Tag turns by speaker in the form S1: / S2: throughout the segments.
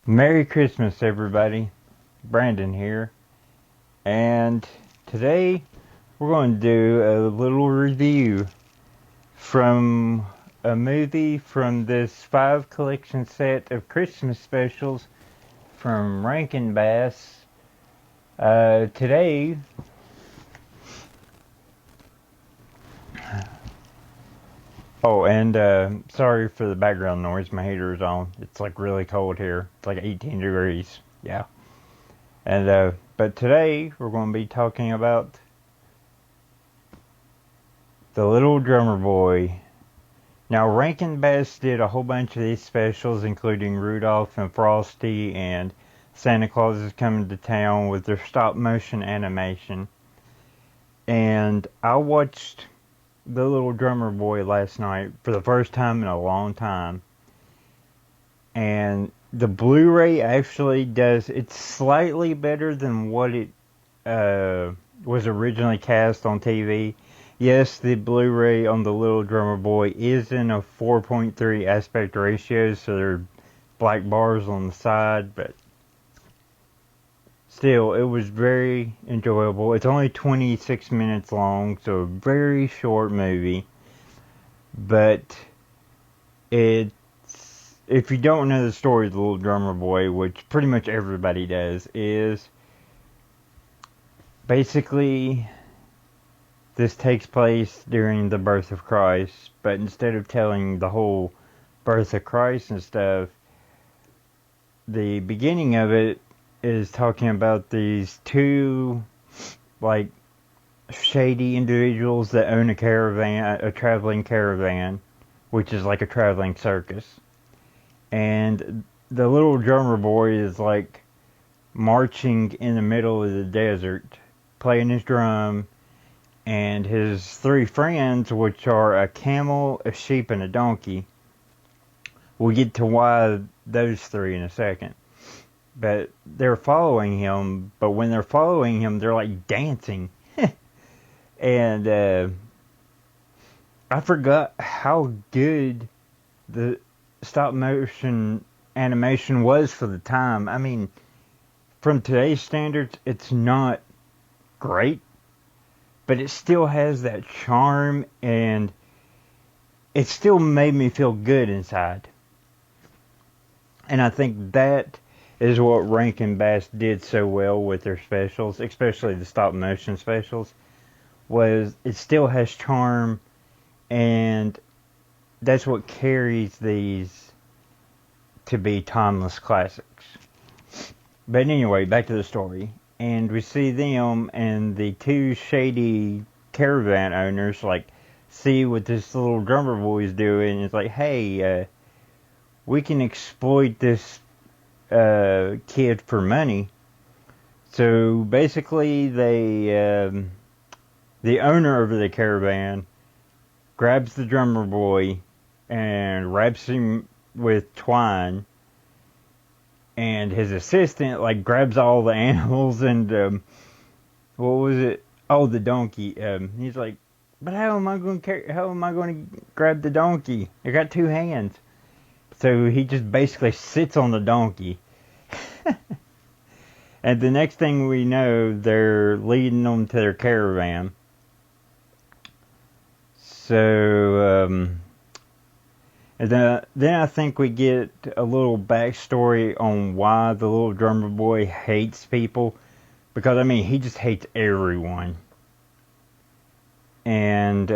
S1: Merry Christmas, everybody. Brandon here. And today we're going to do a little review from a movie from this 5 collection set of Christmas specials from Rankin Bass. Today, oh, and sorry for the background noise. My heater is on. It's like really cold here. It's like 18 degrees. Yeah. And but today we're going to be talking about The Little Drummer Boy. Now, Rankin Bass did a whole bunch of these specials, including Rudolph and Frosty and Santa Claus is Coming to Town with their stop motion animation. And I watched The Little Drummer Boy last night for the first time in a long time. And the Blu-ray actually does, it's slightly better than what it was originally cast on TV. Yes, the Blu-ray on The Little Drummer Boy is in a 4.3 aspect ratio, so there are black bars on the side, but still, it was very enjoyable. It's only 26 minutes long, so a very short movie, but if you don't know the story of The Little Drummer Boy, which pretty much everybody does, is basically this takes place during the birth of Christ, but instead of telling the whole birth of Christ and stuff, the beginning of it is talking about these two, like, shady individuals that own a caravan, a traveling caravan, which is like a traveling circus. And the little drummer boy is like marching in the middle of the desert, playing his drum, and his three friends, which are a camel, a sheep, and a donkey. We'll get to why those three in a second. But they're following him, but when they're following him, they're like dancing. And I forgot how good the stop motion animation was for the time. I mean, from today's standards, it's not great, but it still has that charm, and it still made me feel good inside. And I think that is what Rankin Bass did so well with their specials, especially the stop motion specials, was it still has charm, and that's what carries these to be timeless classics. But anyway, back to the story. And we see them and the two shady caravan owners, like, see what this little drummer boy is doing. It's like, hey, we can exploit this kid for money. So basically, the owner of the caravan grabs the drummer boy and wraps him with twine, and his assistant like grabs all the animals and what was it? Oh, the donkey. He's like, but how am I going to grab the donkey? I got two hands. So he just basically sits on the donkey. And the next thing we know, they're leading them to their caravan. So, and then I think we get a little backstory on why the little drummer boy hates people. Because, I mean, he just hates everyone. And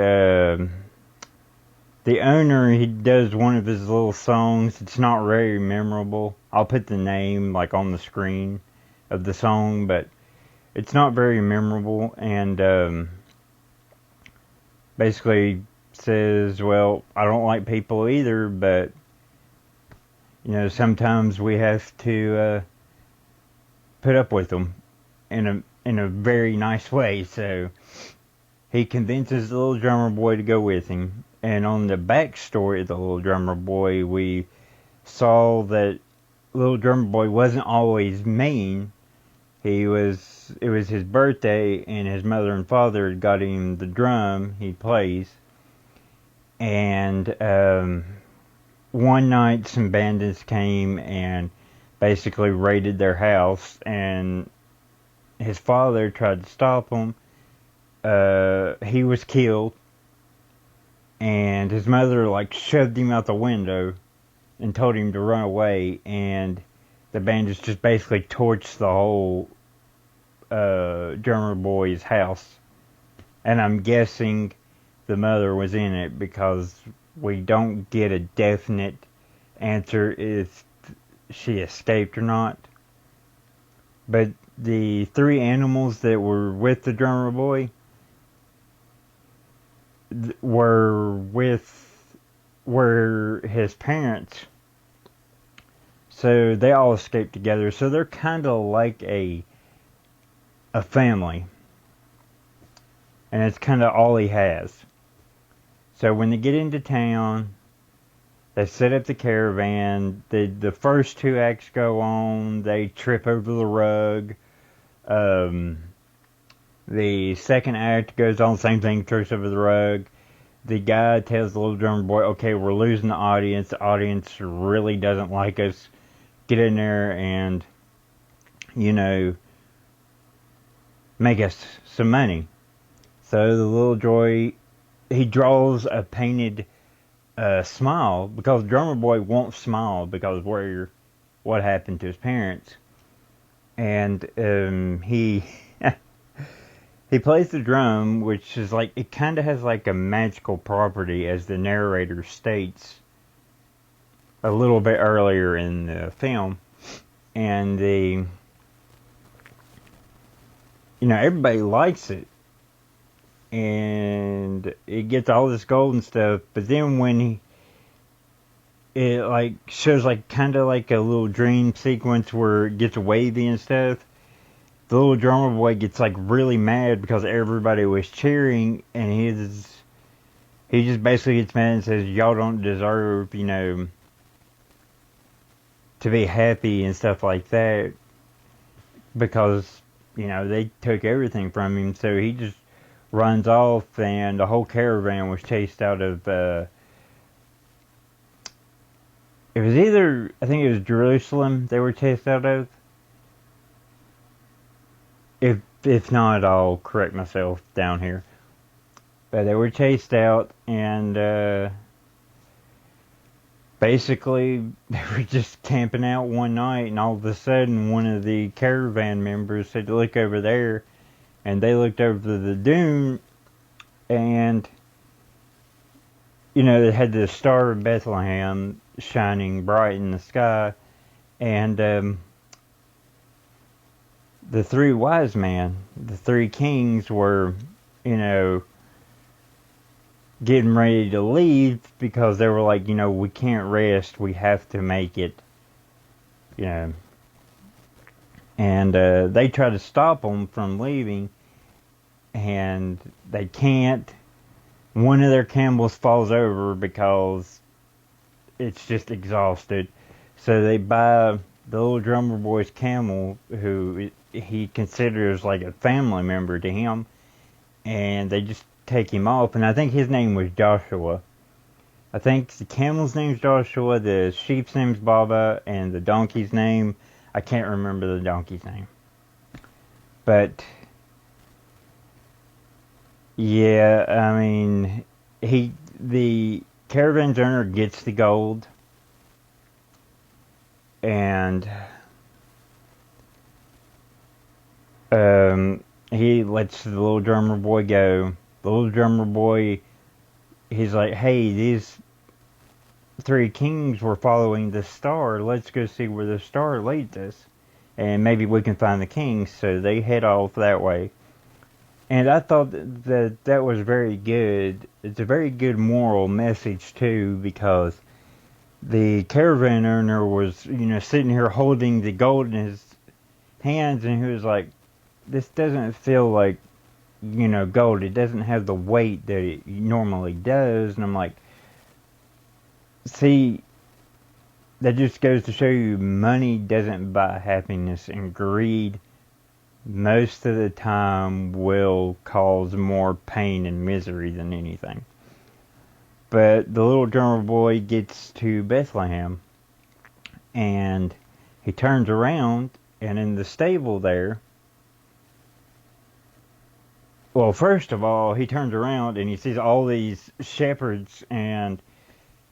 S1: the owner, he does one of his little songs. It's not very memorable. I'll put the name, like, on the screen of the song, but it's not very memorable. And basically says, well, I don't like people either, but, you know, sometimes we have to put up with them in a very nice way. So he convinces the little drummer boy to go with him. And on the backstory of the little drummer boy, we saw that little drummer boy wasn't always mean. It was his birthday, and his mother and father had got him the drum he plays. And one night some bandits came and basically raided their house, and his father tried to stop him. He was killed, and his mother like shoved him out the window and told him to run away, and the bandits just basically torched the whole drummer boy's house. And I'm guessing the mother was in it because we don't get a definite answer if she escaped or not. But the three animals that were with the drummer boy were his parents. So they all escaped together. So they're kind of like a family. And it's kind of all he has. So when they get into town, they set up the caravan. The first two acts go on. They trip over the rug. The second act goes on, same thing, trips over the rug. The guy tells the little drummer boy, okay, we're losing the audience. The audience really doesn't like us. Get in there and, make us some money. So the little boy, he draws a painted smile, because the drummer boy won't smile because what happened to his parents. And he he plays the drum, which is like, it kind of has like a magical property, as the narrator states a little bit earlier in the film. And everybody likes it. And it gets all this gold and stuff, but then when it like shows like kind of like a little dream sequence where it gets wavy and stuff, the little drummer boy gets like really mad because everybody was cheering, and he just basically gets mad and says, y'all don't deserve, to be happy and stuff like that, because, they took everything from him. So he just runs off, and the whole caravan was chased out of, it was either, I think it was Jerusalem they were chased out of. If not, I'll correct myself down here. But they were chased out, and basically they were just camping out one night, and all of a sudden one of the caravan members said, look over there. And they looked over the dune, and, they had the Star of Bethlehem shining bright in the sky. And the three wise men, the three kings, were, getting ready to leave because they were like, we can't rest, we have to make it, And they try to stop them from leaving, and they can't. One of their camels falls over because it's just exhausted. So they buy the little drummer boy's camel, who he considers like a family member to him, and they just take him off. And I think his name was Joshua. I think the camel's name's Joshua, the sheep's name's Baba, and the donkey's name, I can't remember the donkey's name. But yeah, I mean, the caravan's owner gets the gold, and he lets the little drummer boy go. The little drummer boy, he's like, hey, these three kings were following the star. Let's go see where the star leads us, and maybe we can find the kings. So they head off that way. And I thought that was very good. It's a very good moral message too, because the caravan owner was, sitting here holding the gold in his hands, and he was like, this doesn't feel like, gold. It doesn't have the weight that it normally does. And I'm like, see, that just goes to show you money doesn't buy happiness, and greed most of the time will cause more pain and misery than anything. But the little drummer boy gets to Bethlehem, and he turns around, and in the stable there, well, first of all, he turns around and he sees all these shepherds and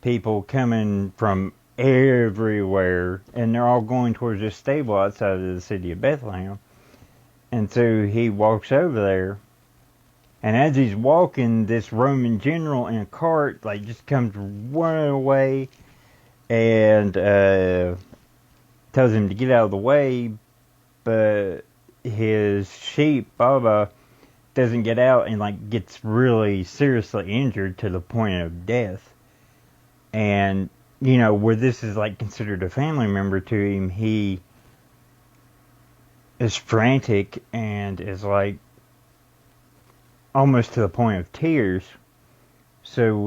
S1: people coming from everywhere, and they're all going towards this stable outside of the city of Bethlehem. And so he walks over there, and as he's walking, this Roman general in a cart like just comes running away and tells him to get out of the way, but his sheep Baba doesn't get out and like gets really seriously injured to the point of death. And you know, where this is like considered a family member to him, he is frantic and is like almost to the point of tears. So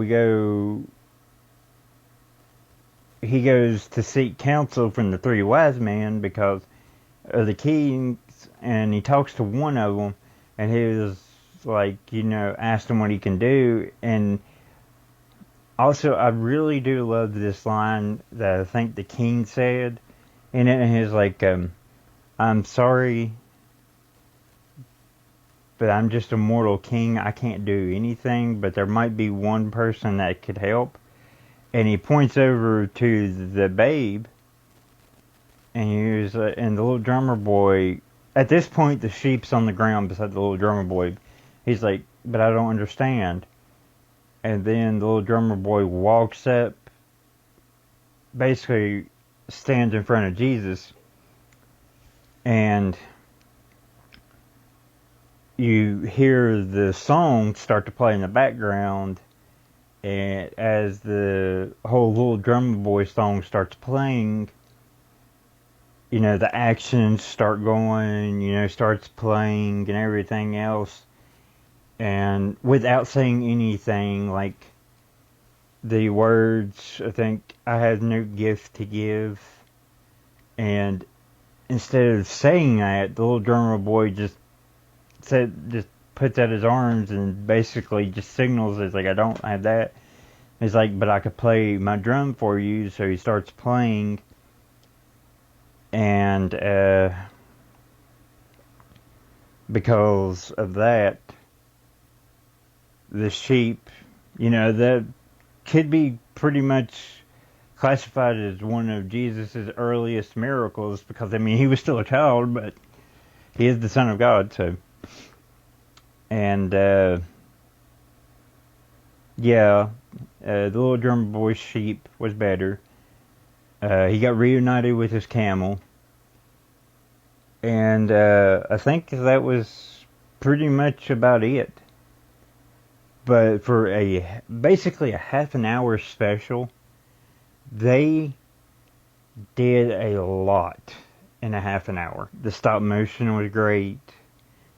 S1: he goes to seek counsel from the three wise men because of the kings, and he talks to one of them, and he was like, you know, asked him what he can do. And also, I really do love this line that I think the king said, and he's like, I'm sorry, but I'm just a mortal king. I can't do anything, but there might be one person that could help. And he points over to the babe, and and the little drummer boy. At this point, the sheep's on the ground beside the little drummer boy. He's like, but I don't understand. And then the little drummer boy walks up, basically stands in front of Jesus, and you hear the song start to play in the background, and as the whole little drummer boy song starts playing, you know, the actions start going, you know, starts playing and everything else. And without saying anything, like the words, I think, I have no gift to give. And instead of saying that, the little drummer boy just puts out his arms and basically just signals, it's like, I don't have that. He's like, but I could play my drum for you. So he starts playing, and because of that, the sheep, you know, that could be pretty much classified as one of Jesus's earliest miracles, because I mean, he was still a child, but he is the Son of God. So, and yeah, the little drummer boy's sheep was better. He got reunited with his camel, and I think that was pretty much about it. But for basically a half an hour special, they did a lot in a half an hour. The stop motion was great.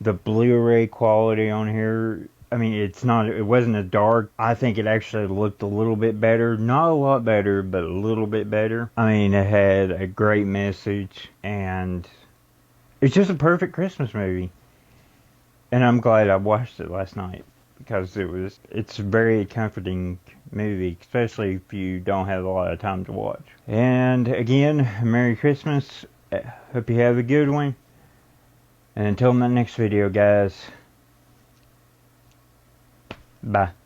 S1: The Blu-ray quality on here, I mean, it wasn't as dark. I think it actually looked a little bit better. Not a lot better, but a little bit better. I mean, it had a great message, and it's just a perfect Christmas movie. And I'm glad I watched it last night, because it's a very comforting movie, especially if you don't have a lot of time to watch. And again, Merry Christmas. Hope you have a good one. And until my next video, guys, bye.